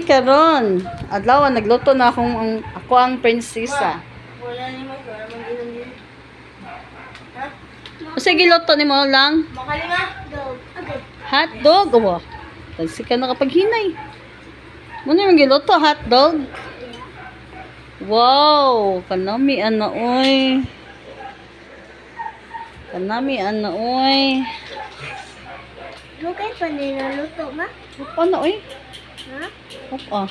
Karon, adlaw nagluto na ako ang prinsesa. Wala ni mo, wala man din ni. Ha? Sige, luto ni mo lang. Makali nga. Dog. Agad. Hotdog, o. Tagsi ka na kapag hinay. Muna yung giluto, hotdog. Wow, kanami ana oy. Kanami ana oy. Lugay pa nila luto ma? Ano oy? Ha? Opa.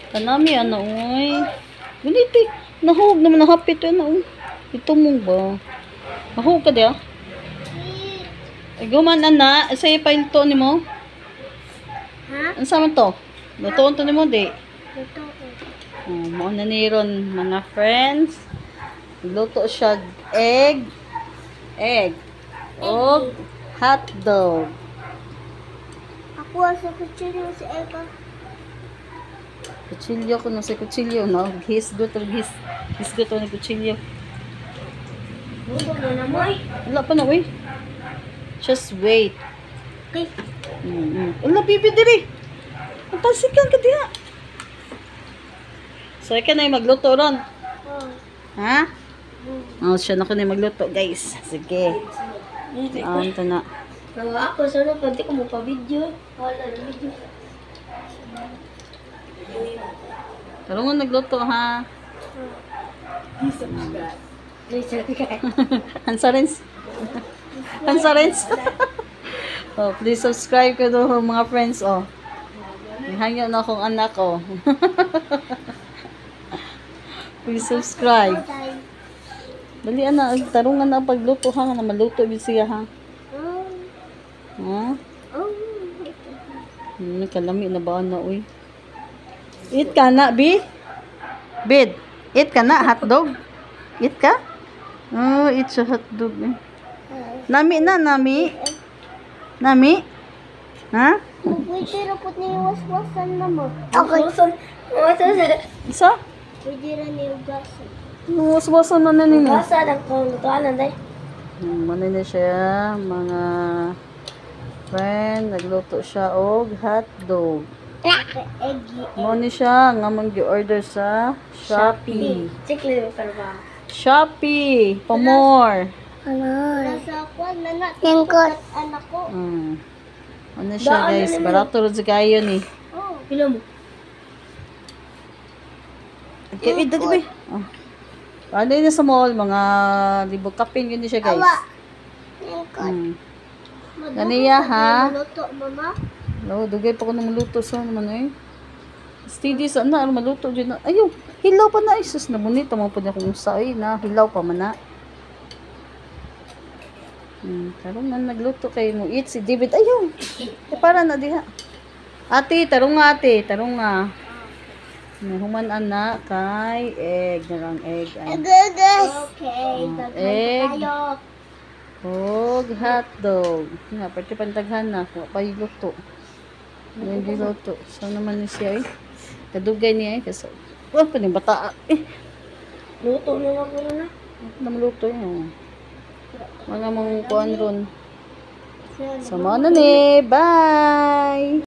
Kanami ana oy. Guniti, nahug naman nahapit ana oy. Ito mong ba? Nahug ka dia? Ay guman ana, say pa ito nimo. Ha? Unsa man to? Lutoon to nimo di. Luto ko. Oh, mo na ni ron mga friends. Luto siya egg o hotdog. Ako sa kutsilo si Eva. Kutsilyo ko no sa kutsilyo no. Hisgot or hisgot ni kutsilyo. Luto mo na mo eh. Wala pa na uy. Just wait. Okay. Wala bibi diri. Ang pasikan ka diha. So ikaw na yung magluto ron. Oh. Ha? Oh, siya na ko na yung magluto guys. Sige. Ito na. Ako sana pati ko mo pa video. Wala na video. Tarungan nagluto ha. Hansarens. Hansarens. Oh, please subscribe ko do mga friends oh. Hangyo na akong anak oh. Please subscribe. Dali ana, tarungan na pagluto ha, na maluto din siya ha. Ha? Kalami na ba na uy? Eat ka na, Bi? Bid, eat ka na, hotdog? Eat ka? Oh, eat sa hotdog eh. Nami na, nami? Nami? Ha? Pwede na po niya waswasan na mo. Okay. Waswasan. Isa? Pwede na niya ugasan. Nuwas-wasan na na nila. Ugasan ang lutuan day. Muna na siya, mga friend, nagluto siya og hotdog. Eggy. Muna siya, nga mong gi-order sa Shopee. Sikli pa ba? Shopee! Pa more! Ano? Nasa kwan na na. Tingkot. Anak ko. Ano siya guys, barato rin sa kayo ni. Oh. Pila mo? Okay, dati ba? Ano yun sa mall, mga libog kapin, yun siya guys. Tingkot. Ganiya ha? Luto, mama? No, dugay pa ko na maluto sa naman eh. Steady sa na, maluto dyan na. Ayaw, hilaw pa na. Isus na bunit. Tama po niya kung sa na. Hilaw pa man na. Tarong nga nagluto kayo mo. Eat si David. Ayaw. Para na diha. Ate, tarong nga ate. Tarong nga. Human ana kay egg. Narang egg. Okay. Egg. Og hotdog. Nga, pati pantaghan na. Kung pa luto. Yung giluto. So naman ni siya eh. Kadugay niya eh. Kasi, wala pa rin bata. Luto na lang ko na. Namaluto yun. Mga mong kuhan ron. Sama na ni. Bye!